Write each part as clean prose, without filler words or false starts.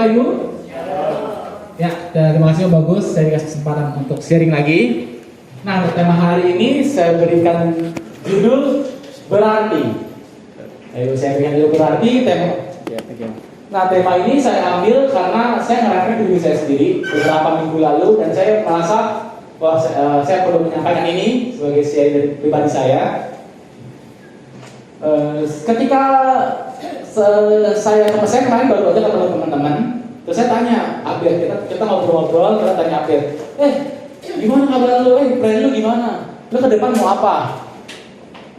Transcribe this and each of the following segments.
Bapak Ibu? Ya, terima kasih bagus. Saya dikasih kesempatan untuk sharing lagi. Nah, tema hari ini saya berikan judul berarti. Ayo saya berikan judul berarti tema. Nah, tema ini saya ambil karena saya ngerasa diri saya sendiri beberapa minggu lalu dan saya merasa bahwa saya perlu menyampaikan ini sebagai sharing pribadi saya. Ketika saya kemarin baru aja ketemu teman-teman, terus saya tanya Abir, kita ngobrol-ngobrol, kita tanya Abir, gimana kabar lu, plan lu gimana, lu ke depan mau apa?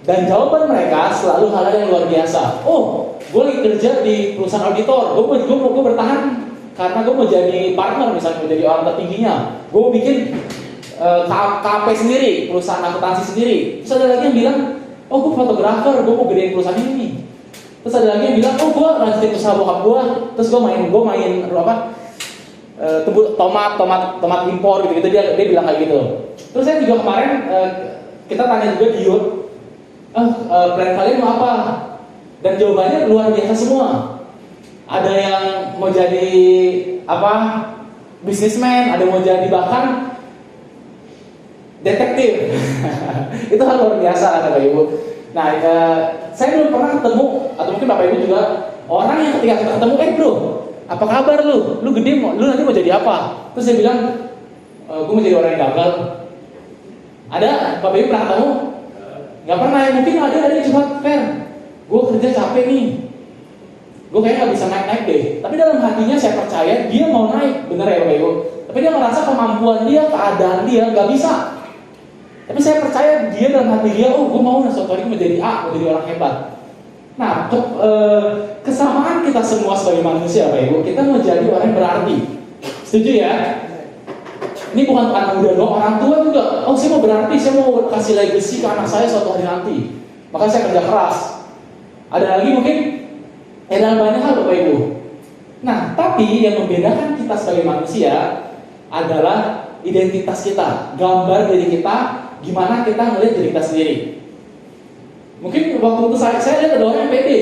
Dan jawaban mereka selalu hal yang luar biasa. Oh, gue lagi kerja di perusahaan auditor, gue bertahan karena gue mau jadi partner, misalnya mau jadi orang tertingginya, gue mau bikin KP sendiri, perusahaan akuntansi sendiri. Terus ada lagi yang bilang, oh gue fotografer, gue mau gedein perusahaan ini. Terus ada lagi yang bilang, oh gue lanjutin usaha bokap gue. Terus gue main tomat impor gitu. Dia bilang kayak gitu. Terus saya juga kemarin kita tanya juga di Yud, plan kalian mau apa? Dan jawabannya luar biasa semua. Ada yang mau jadi bisnismen, ada yang mau jadi bahkan detektif. Itu hal luar biasa kata Ibu. Nah, saya belum pernah ketemu, atau mungkin Bapak Ibu juga, orang yang ketika kita ketemu, bro, apa kabar lu? Lu gede, lu nanti mau jadi apa? Terus saya bilang, gue mau jadi orang yang gagal. Ada Bapak Ibu pernah ketemu? Gak pernah ya, mungkin ada yang cuma fair. Gue kerja capek nih, gue kayaknya gak bisa naik-naik deh. Tapi dalam hatinya saya percaya dia mau naik, bener ya Bapak Ibu. Tapi dia merasa kemampuan dia, keadaan dia gak bisa. Tapi saya percaya dia dalam hati dia, oh gue mau suatu hari menjadi A, menjadi orang hebat. Nah, kesamaan kita semua sebagai manusia, Bapak Ibu, kita mau jadi orang yang berarti. Setuju ya? Ini bukan anak muda doang, orang tua juga. Oh, saya mau berarti, saya mau kasih legacy ke anak saya suatu hari nanti. Maka saya kerja keras. Ada lagi mungkin dalam banyak hal, Bapak Ibu. Nah, tapi yang membedakan kita sebagai manusia adalah identitas kita, gambar diri kita. Gimana kita melihat diri kita sendiri. Mungkin waktu itu saya lihat ada orang yang pede.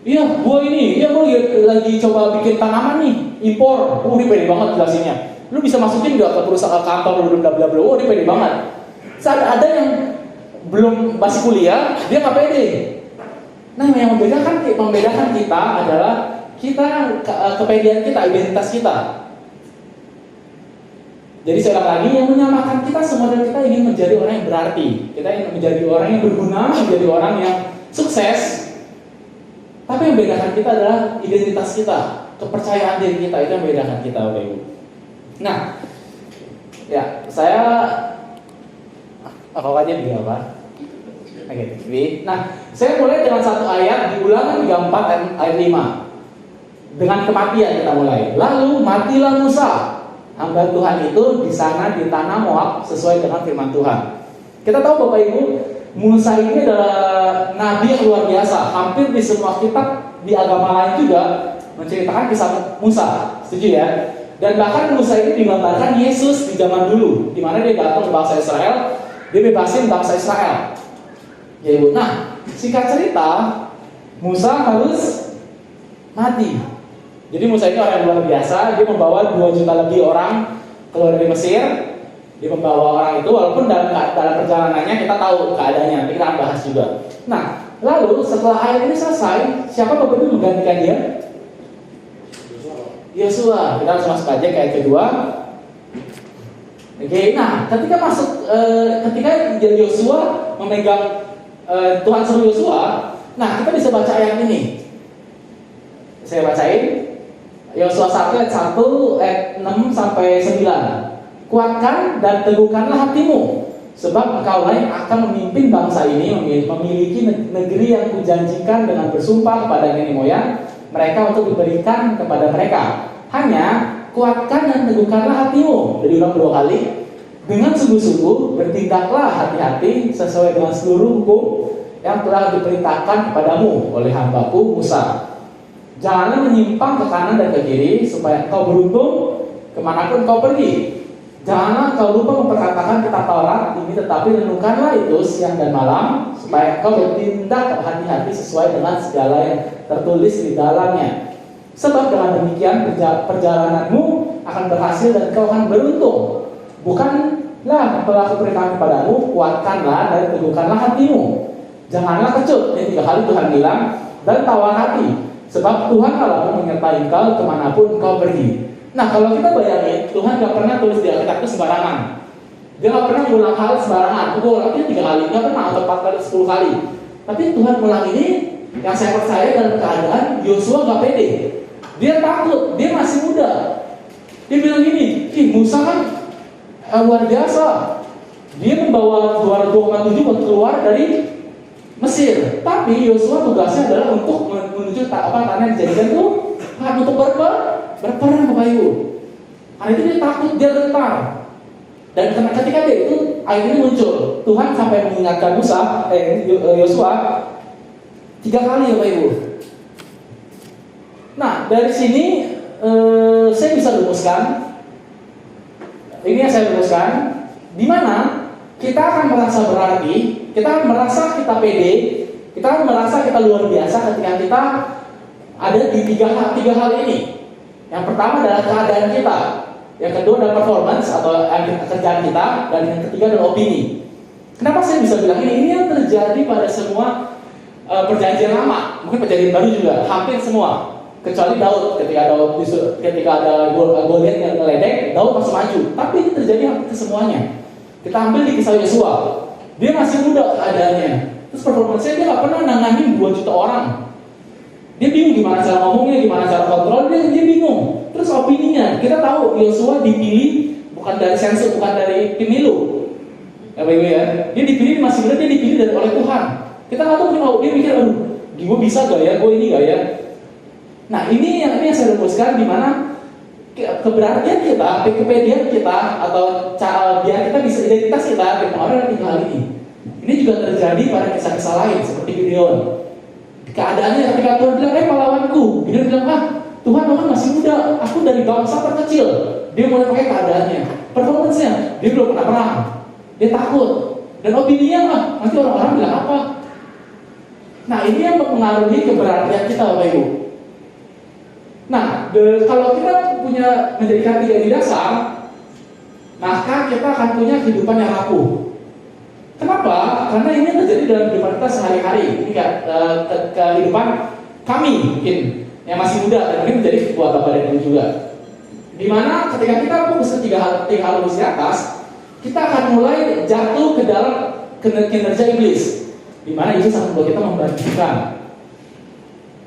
Iya, gue lagi coba bikin tanaman nih, impor. Ini pede banget jelasinnya. Lu bisa masukin gak ke perusahaan kantor, bla bla bla. Ini pede banget. Saat ada yang belum masih kuliah, dia nggak pede. Nah, yang membedakan kita adalah kepedean kita, identitas kita. Jadi sekali lagi yang menyamakan kita semua dan kita ingin menjadi orang yang berarti. Kita ingin menjadi orang yang berguna, menjadi orang yang sukses. Tapi yang membedakan kita adalah identitas kita, kepercayaan diri kita, itu yang membedakan kita, Bapak Ibu. Nah, ya saya aja dia apa? Oke. Nah, saya mulai dengan satu ayat di Ulangan 34 ayat 5. Dengan kematian kita mulai. Lalu matilah Musa, hamba Tuhan itu di sana di tanah Moab sesuai dengan firman Tuhan. Kita tahu Bapak Ibu, Musa ini adalah nabi yang luar biasa. Hampir di semua kitab di agama lain juga menceritakan kisah Musa. Setuju ya? Dan bahkan Musa ini digambarkan Yesus di zaman dulu, di mana dia datang ke bangsa Israel, dia bebasin bangsa Israel. Ya Ibu. Nah, singkat cerita, Musa harus mati. Jadi Musa ini orang yang luar biasa. Dia membawa 2 juta lebih orang keluar dari Mesir. Dia membawa orang itu, walaupun dalam perjalanannya kita tahu keadaannya, nanti kita akan bahas juga. Nah, lalu setelah ayat ini selesai, siapa Bapak Ibu menggantikan dia? Yosua. Kita harus masuk aja ke ayat kedua. Oke, nah ketika Yosua memegang Tuhan suruh Yosua, nah kita bisa baca ayat ini. Saya bacain. Yosua 1 ayat 1 ayat 6 sampai 9. Kuatkan dan teguhkanlah hatimu, sebab engkaulah yang akan memimpin bangsa ini memiliki negeri yang kujanjikan dengan bersumpah kepada nenek moyang mereka untuk diberikan kepada mereka. Hanya kuatkan dan teguhkanlah hatimu. Jadi ulang 2 kali. Dengan sungguh-sungguh bertindaklah hati-hati sesuai dengan seluruh hukum yang telah diperintahkan kepadamu oleh hambaku Musa. Janganlah menyimpang ke kanan dan ke kiri, supaya engkau beruntung kemanapun kau pergi. Janganlah kau lupa memperkatakan kitab Taurat ini, tetapi renungkanlah itu siang dan malam, supaya engkau bertindak hati-hati sesuai dengan segala yang tertulis di dalamnya. Sebab dengan demikian perjalananmu akan berhasil dan kau akan beruntung. Bukanlah pelaku perintah kepadamu, kuatkanlah dan teguhkanlah hatimu. Janganlah kecut. Ini 3 kali Tuhan bilang, dan tawar hati. Sebab Tuhan Allah menyertai engkau kemanapun engkau pergi. Nah, kalau kita bayangin, Tuhan gak pernah tulis di Alkitab itu sembarangan. Dia gak pernah ngulang hal sembarangan. Gue ulang ini 3 kali, gak pernah, atau 4 kali, 10 kali. Tapi Tuhan ulang ini, yang saya percaya dalam keadaan Yosua gak pede. Dia takut, dia masih muda. Dia bilang gini, Musa kan luar biasa. Dia membawa 2,7 untuk keluar dari Mesir. Tapi Yosua tugasnya adalah untuk menuju tanah yang dijadikan itu untuk berperang Bapak Ibu. Karena itu dia takut, dia gentar. Dan ketika dia itu akhirnya muncul, Tuhan sampai mengingatkan Yosua 3 kali Bapak Ibu. Nah, dari sini saya bisa rumuskan. Ini yang saya rumuskan, di mana kita akan merasa berarti, kita akan merasa kita pede, kita akan merasa kita luar biasa ketika kita ada di tiga hal ini. Yang pertama adalah keadaan kita, yang kedua adalah performance atau kerjaan kita, dan yang ketiga adalah opini. Kenapa saya bisa bilang ini? Ini yang terjadi pada semua perjanjian lama, mungkin perjanjian baru juga, hampir semua. Kecuali Daud, ketika ada Goliat yang ngeledek, Daud masih maju. Tapi ini terjadi hampir ke semuanya. Kita ambil di kisah Yosua, dia masih muda keadaannya. Terus performanya dia nggak pernah nanganin 2 juta orang. Dia bingung gimana cara ngomongnya, gimana cara kontrol, dia bingung. Terus opininya, kita tahu Yosua dipilih bukan dari sensus, bukan dari pemilu. Ya Bapak Ibu ya, dia dipilih masih muda, dia dipilih oleh Tuhan. Kita nggak tahu dia mikir, gue bisa gak ya, gue ini gak ya. Nah ini yang saya rumuskan, di mana keberanian kita, kepedean kita, atau biar kita bisa identitas kita dipengaruhi oleh 3 hal ini. Ini juga terjadi pada kisah-kisah lain seperti Gideon. Keadaannya ketika Tuhan bilang, pahlawanku, Gideon bilang, Tuhan kan masih muda, aku dari bangsa terkecil. Dia mulai pakai keadaannya, performance-nya, dia belum pernah perang, dia takut, dan opininya nanti orang-orang bilang apa. Nah ini yang mempengaruhi keberanian kita Bapak Ibu. Nah, kalau kita punya menjadikan 3 ini dasar, maka kita akan punya kehidupan yang rapuh. Kenapa? Karena ini terjadi dalam kehidupan kita sehari-hari. Ini kehidupan kami mungkin yang masih muda, dan ini menjadi ketua Bapak dan Ibu juga. Dimana ketika kita fokus ke 3 hal di atas, kita akan mulai jatuh ke dalam kinerja iblis. Dimana iblis akan membuat kita membandingkan.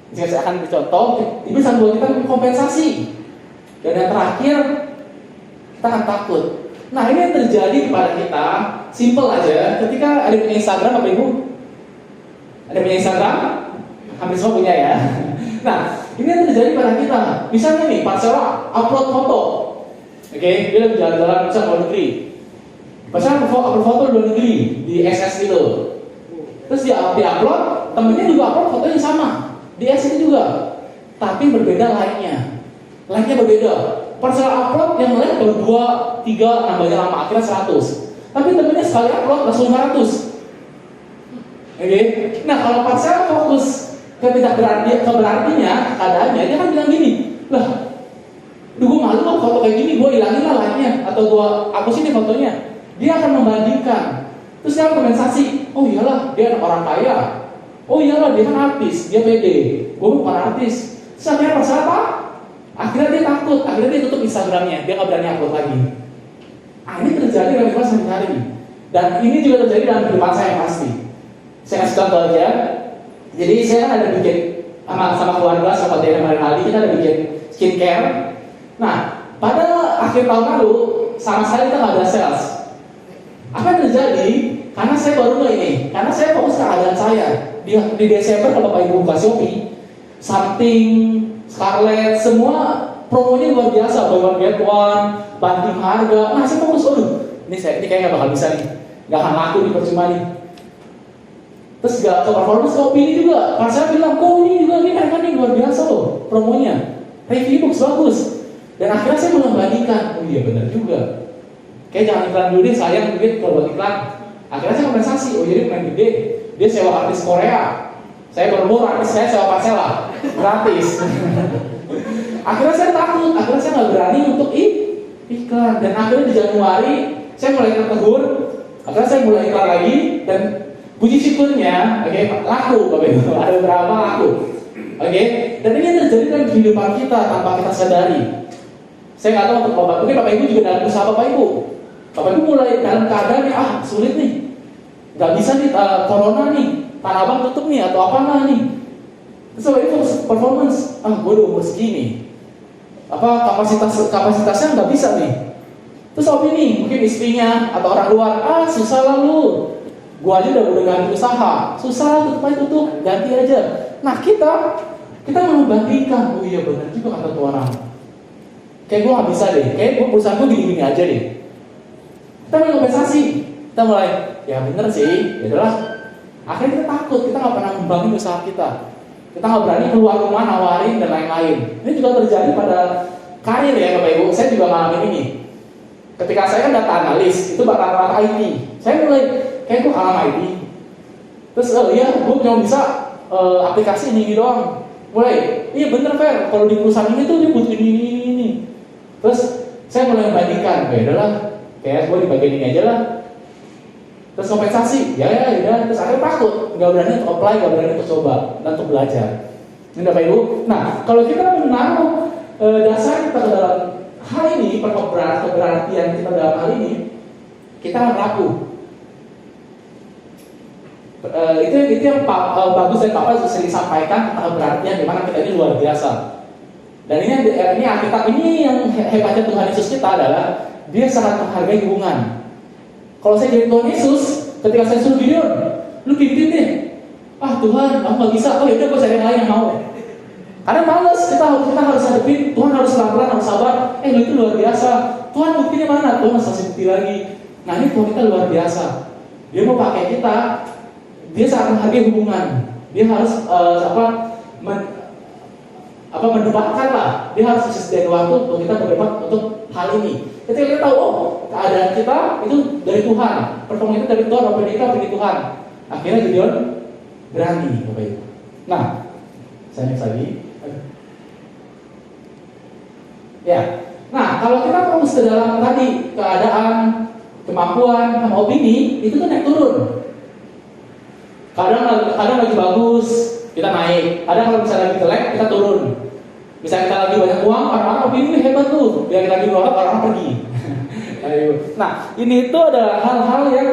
Jika saya akan bercontoh, iblis akan membuat kita kompensasi. Dan yang terakhir, kita akan takut. Nah ini yang terjadi kepada kita, simple aja. Ketika ada punya Instagram, Bapak Ibu, ada punya Instagram, hampir semua punya ya. Nah ini yang terjadi pada kita. Misalnya nih, Parsela upload foto, oke, dia lagi jalan-jalan ke luar negeri. Parsela upload foto di luar negeri di SS gitu. Terus dia upload, temennya juga upload fotonya sama di SS juga, tapi berbeda like-nya berbeda. Parsela upload yang like baru 2, 3, nambahnya lama, akhirnya 100. Tapi temennya sekali upload langsung 500. Oke. Nah kalau Parsela fokus ketika keberartinya, keadaannya, dia kan bilang gini, gue malu loh foto kayak gini, gue hilangin lah like-nya, atau gue hapusin nih fotonya. Dia akan membandingkan. Terus dia akan kompensasi. Oh iyalah, dia anak orang kaya. Oh iyalah, dia kan artis, dia pede. Gue bukan artis. Terus akhirnya Parsela apa? Akhirnya dia takut, akhirnya dia tutup Instagramnya, dia nggak berani upload lagi. Nah ini terjadi dalam kehidupan sehari-hari, dan ini juga terjadi dalam kehidupan saya pasti. Saya kasih contoh aja. Jadi saya kan ada bikin sama keluarga, sama Dena Marinaldi, kita ada bikin skincare. Nah pada akhir tahun lalu sama sekali kita nggak ada sales. Apa yang terjadi? Karena saya baru ini, karena saya fokus ke keadaan saya. Di Desember kalau Bapak Ibu buka Shopee, Something, Scarlett, semua promonya luar biasa, buy one get one, banting harga. Nah saya fokus, ini kayaknya nggak bakal bisa nih, nggak akan laku nih, percuma nih. Terus gak ke performance, ke opini juga. Karena saya bilang, ini juga nih mereka nih luar biasa loh promonya, review books bagus. Dan akhirnya saya membandingkan, iya benar juga. Kayak jangan iklan dulu deh, sayang duit kalau buat iklan. Akhirnya saya kompensasi, jadi pemain gede, dia sewa artis Korea. Saya bermurah, saya sewa parcela gratis. Akhirnya saya takut, akhirnya saya nggak berani untuk iklan. Dan akhirnya di Januari saya mulai tertegur, akhirnya saya mulai iklan lagi dan puji syukurnya, laku, Bapak Ibu, ada beberapa laku. Dan ini terjadi dalam kehidupan kita tanpa kita sadari. Saya nggak tahu untuk Bapak, mungkin Bapak Ibu juga dalam usaha Bapak Ibu. Bapak Ibu mulai dalam keadaan nih, sulit nih, nggak bisa nih, corona nih, Tanah Abang tutup nih atau apa nih. Terus Bapak Ibu performance, gue udah umur segini, kapasitasnya nggak bisa nih. Terus opini, mungkin istrinya atau orang luar, susah lah lu, gua aja udah ganti usaha, susah tutup, ganti aja. Nah kita membandingkan, oh iya benar juga kata tuh orang, kayak gua nggak bisa deh, kayak gua perusahaan gua gini-gini aja deh. Kita mulai kompensasi, kita mulai, ya bener sih, ya udahlah. Akhirnya kita takut, kita nggak pernah membangun usaha kita. Kita nggak berani keluar rumah nawarin dan lain-lain. Ini juga terjadi pada karir ya Bapak Ibu. Saya juga ngalamin ini. Ketika saya kan data analis, itu rata-rata IT. Saya mulai, kayak gue alam IT. Terus gue cuma bisa aplikasi ini doang. Mulai, iya bener Fer, kalau di perusahaan ini tuh dia butuh ini. Terus saya mulai membandingkan, beda lah, kayak gue di bagian ini aja lah. Terus kompensasi, ya, terus akhirnya takut, nggak berani untuk apply, nggak berani untuk coba dan untuk belajar. Ini Bapak Ibu. Nah, kalau kita menaruh dasar kita ke dalam hal ini, keberartian kita dalam hal ini, kita akan rapuh. Itu yang bagus dan Bapak sering sampaikan tentang keberartian, di mana kita ini luar biasa. Dan ini Alkitab ini yang hebatnya Tuhan Yesus kita adalah dia sangat menghargai hubungan. Kalau saya jadi Tuhan Yesus, ketika saya suruh Gideon, lu pimpin deh. Tuhan, aku nggak bisa. Oh yaudah, gue cari yang lain yang mau. Karena males, kita harus hadapin. Tuhan harus pelan-pelan, harus sabar. Lu itu luar biasa. Tuhan buktinya mana? Tuhan harus kasih bukti lagi. Nah ini Tuhan kita luar biasa. Dia mau pakai kita. Dia sangat menghargai hubungan. Dia harus mendebatkan lah. Dia harus sediakan waktu untuk kita berdebat untuk hal ini. Ketika kita tahu, keadaan kita itu dari Tuhan, performa itu dari Tuhan, apa kita dari Tuhan. Akhirnya Gideon berani, Bapak Ibu. Nah, saya next lagi. Ya, nah kalau kita fokus ke dalam tadi keadaan, kemampuan, sama opini, itu tuh naik turun. Kadang lagi bagus, kita naik. Kadang kalau misalnya lagi jelek, kita turun. Misalnya kita lagi banyak uang, orang-orang opini hebat tuh, biar kita lagi melorot, orang-orang pergi. Nah, ini itu adalah hal-hal yang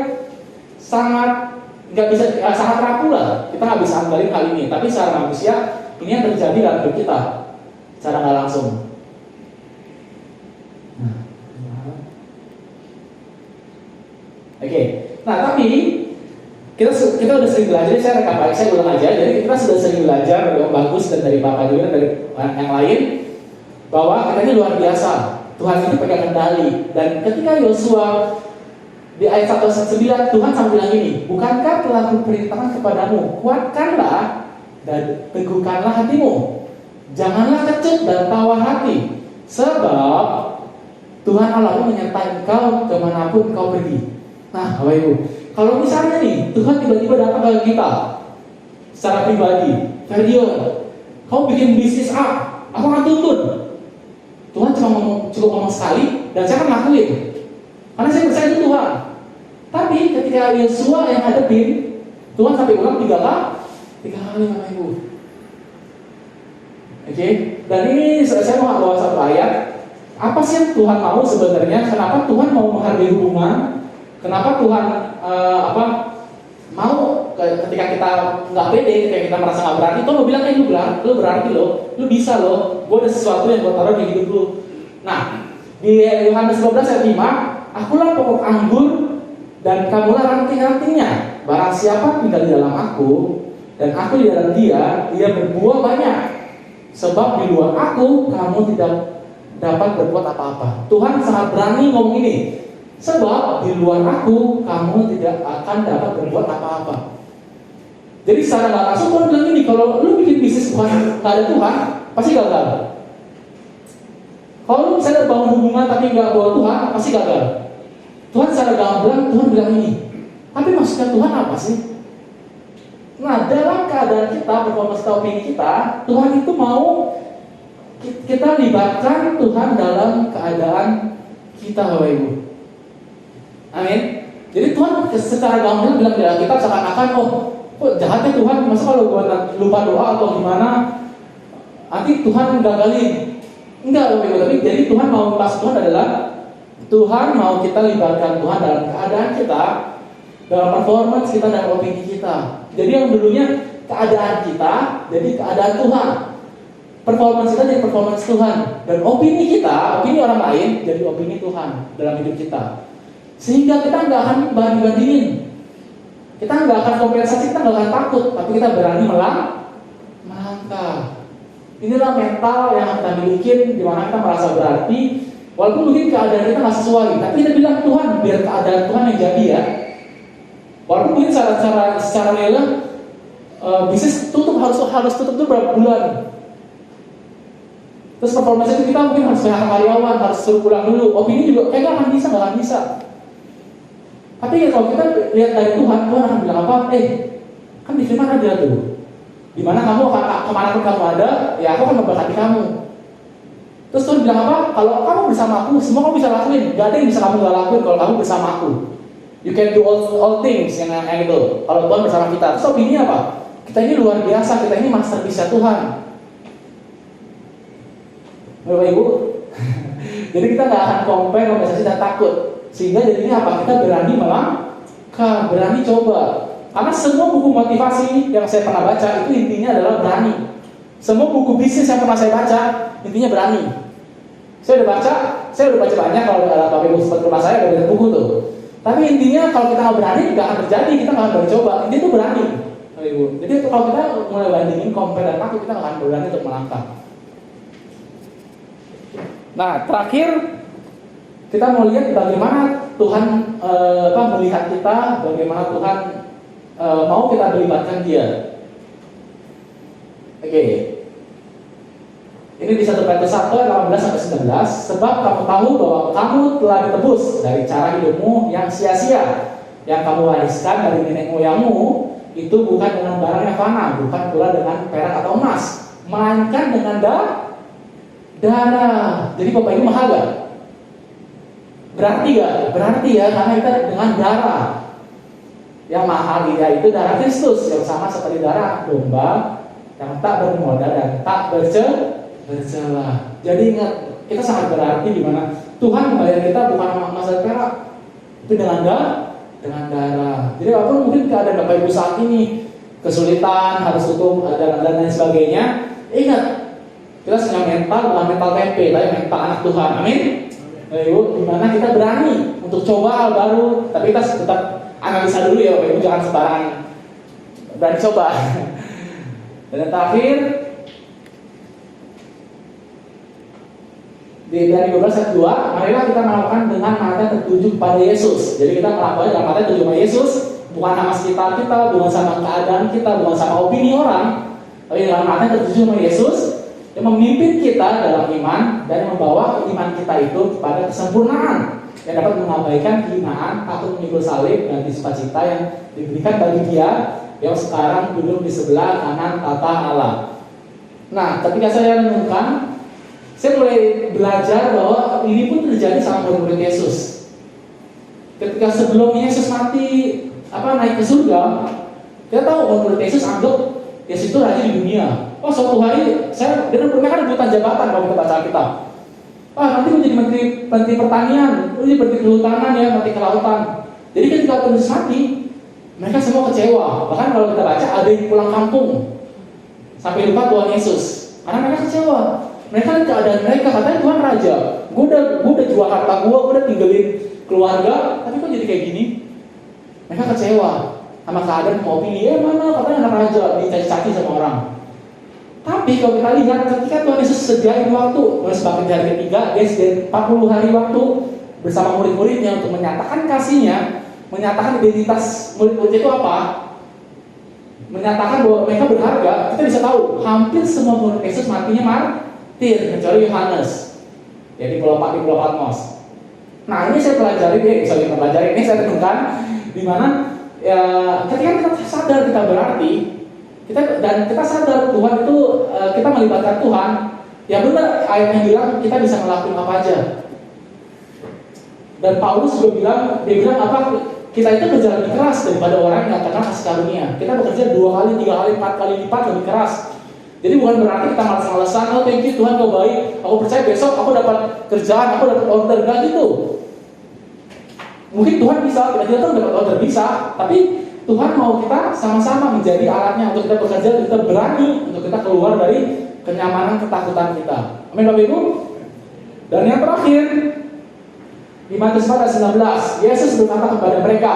sangat nggak bisa, sangat rapuh lah. Kita nggak bisa andalin hal ini. Tapi secara manusia, ini yang terjadi dalam hidup kita, secara nggak langsung. Nah tapi kita udah sering belajar, saya rekam balik, saya ulang aja. Jadi kita sudah sering belajar yang bagus dan dari Bapak juga dan dari yang lain, bahwa kita ini luar biasa. Tuhan ini pegang kendali. Dan ketika Yosua di ayat 1-9 Tuhan sampai bilang ini, bukankah telah kuperintahkan kepadamu, kuatkanlah dan teguhkanlah hatimu, janganlah kecut dan tawar hati, sebab Tuhan Allahmu menyertai engkau kemanapun kau pergi. Nah, Bapak Ibu, kalau misalnya nih Tuhan tiba-tiba datang ke kita secara pribadi, Ferdion, kau bikin bisnis A, aku akan tuntun. Tuhan cukup ngomong sekali dan saya akan lakuin, karena saya percaya itu Tuhan. Tapi ketika Yosua yang hadapin, Tuhan sampai ulang 3 kali, Bapak Ibu. Dan ini saya mau bawa satu ayat. Apa sih yang Tuhan mau sebenarnya? Kenapa Tuhan mau menghargai hubungan? Kenapa Tuhan mau ketika kita nggak pede, ketika kita merasa nggak berarti, Tuhan mau bilang lu berarti lo, lu bisa lo, gue ada sesuatu yang gue taruh di hidup lu. Nah, di Yohanes 12 ayat 5, akulah pokok anggur dan kamulah ranting-rantingnya. Barang siapa tinggal di dalam aku dan aku di dalam dia berbuah banyak. Sebab di luar aku kamu tidak dapat berbuat apa-apa. Tuhan sangat berani ngomong ini. Sebab di luar aku kamu tidak akan dapat berbuat apa-apa. Jadi secara nggak langsung Tuhan bilang ini, kalau lu bikin bisnis bukan nggak ada Tuhan, pasti gagal. Kalau lu misalnya bangun hubungan tapi nggak bawa Tuhan, pasti gagal. Tuhan secara gamblang Tuhan bilang ini. Tapi maksudnya Tuhan apa sih? Nah, dalam keadaan kita, performance kita, opini kita, Tuhan itu mau kita libatkan Tuhan dalam keadaan kita, Bapak Ibu. Amin. Jadi Tuhan secara gamblang bilang di Alkitab seakan-akan, oh, kok jahatnya Tuhan, masa kalau gue lupa doa atau gimana, nanti Tuhan gagalin. Enggak, Bapak Ibu. Tapi jadi Tuhan mau, pas Tuhan adalah Tuhan mau kita libatkan Tuhan dalam keadaan kita, dalam performance kita dan opini kita. Jadi yang dulunya keadaan kita jadi keadaan Tuhan, performance kita jadi performance Tuhan, dan opini kita, opini orang lain jadi opini Tuhan dalam hidup kita. Sehingga kita nggak akan banding-bandingin, kita nggak akan kompensasi, kita nggak akan takut, tapi kita berani melangkah. Inilah mental yang kita miliki, di mana kita merasa berarti, walaupun mungkin keadaan kita nggak sesuai, tapi kita bilang Tuhan, biar keadaan Tuhan yang jadi ya. Walaupun mungkin secara rela bisnis tutup harus tutup tuh berapa bulan. Terus performance kita mungkin harus PHK karyawan, harus suruh pulang dulu. Opini juga kayak nggak akan bisa. Tapi ya kalau kita lihat dari Tuhan akan bilang apa? Kan di firman ada tuh, dimana kamu akan kemanapun kamu ada, ya aku akan memberkati kamu. Terus Tuhan bilang apa? Kalau kamu bersama aku, semua kamu bisa lakuin. Gak ada yang bisa kamu gak lakuin kalau kamu bersama aku. You can do all things yang itu. Kalau Tuhan bersama kita. Terus opini apa? Kita ini luar biasa, kita ini masterpiece Tuhan. Bapak Ibu. Jadi kita nggak akan compare, kompensasi dan takut. Sehingga jadinya apa? Kita berani melangkah, berani coba. Karena semua buku motivasi yang saya pernah baca itu intinya adalah berani. Semua buku bisnis yang pernah saya baca intinya berani. Saya udah baca banyak. Kalau ada Bapak Ibu sempat rumah saya ada buku tuh. Tapi intinya kalau kita nggak berani nggak akan terjadi, kita nggak akan berani coba. Intinya itu berani, Ibu. Jadi kalau kita mulai bandingin, compare dan takut, kita nggak akan berani untuk melangkah. Nah, terakhir kita mau lihat bagaimana Tuhan melihat kita, bagaimana Tuhan mau kita melibatkan Dia. Oke. Ini di 1 Petrus 1 18-19, sebab kamu tahu bahwa kamu telah ditebus dari cara hidupmu yang sia-sia, yang kamu wariskan dari nenek moyangmu, itu bukan dengan barang yang fana, bukan pula dengan perak atau emas, melainkan dengan darah. Jadi Bapak Ibu mahal gak? Berarti ya, karena kita dengan darah yang mahal, yaitu darah Kristus, yang sama seperti darah domba, yang tak bernoda dan tak bercela. Jadi ingat, kita sangat berarti di mana Tuhan membayar kita bukan emas dan perak, itu dengan darah. Jadi walaupun mungkin keadaan Bapak Ibu saat ini kesulitan, harus tutup dan lain sebagainya, ingat, kita punya mental, bukan mental tempe, tapi mental anak Tuhan. Amin. Ibu, dimana kita berani untuk coba hal baru, tapi kita tetap analisa dulu ya, Bapak Ibu, jangan sembarangan berani coba. Dan yang terakhir, dari 12 ayat 2, marilah kita melakukan dengan mata tertuju kepada Yesus. Jadi kita melakukan dengan mata tertuju kepada Yesus, bukan sama sekitar kita, bukan sama keadaan kita, bukan sama opini orang, tapi dengan mata tertuju kepada Yesus yang memimpin kita dalam iman dan membawa iman kita itu kepada kesempurnaan, yang dapat mengabaikan kehinaan, takut memikul salib dan sukacita yang diberikan bagi Dia yang sekarang duduk di sebelah kanan tata Allah. Nah, ketika saya renungkan, saya mulai belajar bahwa ini pun terjadi sama murid-murid Yesus. Ketika sebelum Yesus mati, naik ke surga, kita tahu murid Yesus anggap Yesus itu raja di dunia. Oh, suatu hari mereka kan rebutan jabatan kalau kita baca Alkitab. Nanti gue jadi menteri pertanian, gue jadi menteri kehutanan ya, menteri kelautan. Jadi ketika Yesus mati, mereka semua kecewa. Bahkan kalau kita baca ada yang pulang kampung sampai lupa Tuhan Yesus, karena mereka kecewa. Mereka keadaan mereka katanya Tuhan raja. Gue udah jual harta gue udah tinggalin keluarga, tapi kok jadi kayak gini? Mereka kecewa sama keadaan, mau pilih mana katanya anak raja, dicaci-caci sama orang. Tapi kalau kita lihat ketika Tuhan Yesus sediain waktu, mulai sebagai hari ketiga, dia sediain 40 hari waktu bersama murid-muridnya untuk menyatakan kasihnya, menyatakan identitas murid-murid itu apa, menyatakan bahwa mereka berharga. Kita bisa tahu hampir semua murid Yesus matinya martir, kecuali Yohanes, ya di Pulau Patmos. Nah, ini saya pelajari, ini saya renungkan di mana ya ketika kita sadar kita berarti, kita sadar Tuhan itu, kita melibatkan Tuhan, ya benar ayatnya bilang kita bisa ngelakuin apa aja. Dan Paulus juga dia bilang apa? Kita itu kerja lebih keras daripada orang yang kena kasih karunia. Kita bekerja 2 kali, 3 kali, 4 kali lipat lebih keras. Jadi bukan berarti kita malas-malasan, oh thank you Tuhan kau baik, aku percaya besok aku dapat kerjaan, aku dapat order, gak gitu. Mungkin Tuhan bisa, kita tahu dapat order bisa, tapi Tuhan mau kita sama-sama menjadi alatnya untuk kita bekerja, untuk kita berani, untuk kita keluar dari kenyamanan, ketakutan kita. Amin Bapak Ibu. Dan yang terakhir, di Matius 4 ayat 19, Yesus berkata kepada mereka,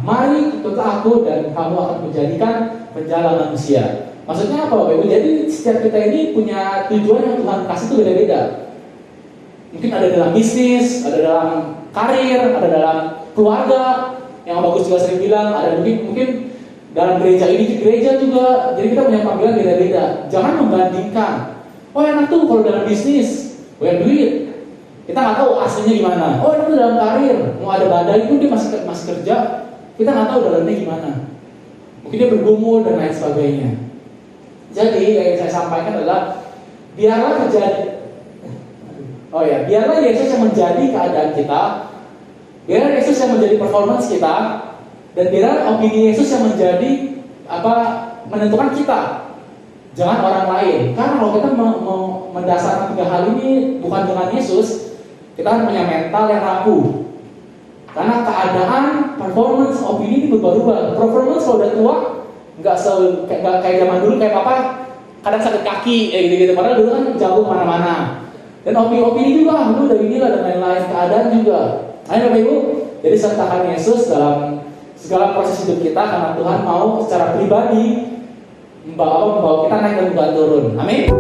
mari ikutlah aku dan kamu akan menjadikan penjala manusia. Maksudnya apa Bapak Ibu? Jadi setiap kita ini punya tujuan yang Tuhan kasih itu beda-beda. Mungkin ada dalam bisnis, ada dalam karir, ada dalam keluarga. Yang bagus juga sering bilang, ada mungkin dalam gereja ini, gereja juga. Jadi kita punya panggilan beda-beda. Jangan membandingkan. Oh enak tuh kalau dalam bisnis, banyak duit. Kita nggak tahu aslinya gimana. Oh enak tuh dalam karir, mau ada badai pun dia masih kerja. Kita nggak tahu dalamnya gimana. Mungkin dia bergumul dan lain sebagainya. Jadi yang saya sampaikan adalah biarlah Yesus yang menjadi keadaan kita, biarlah Yesus yang menjadi performance kita, dan biarlah opini Yesus yang menjadi menentukan kita, jangan orang lain. Karena kalau kita mau mendasarkan 3 hal ini bukan dengan Yesus, kita akan punya mental yang rapuh. Karena keadaan, performance, opini ini berubah-ubah. Performance kalau udah tua nggak kayak zaman dulu, kayak papa kadang sakit kaki gitu-gitu, padahal dulu kan jago kemana-mana. Dan opini juga lu udah inilah dan lain-lain, keadaan juga. Ayo Bapak Ibu, jadi sertakan Yesus dalam segala proses hidup kita, karena Tuhan mau secara pribadi membawa kita naik dan bukan turun. Amin.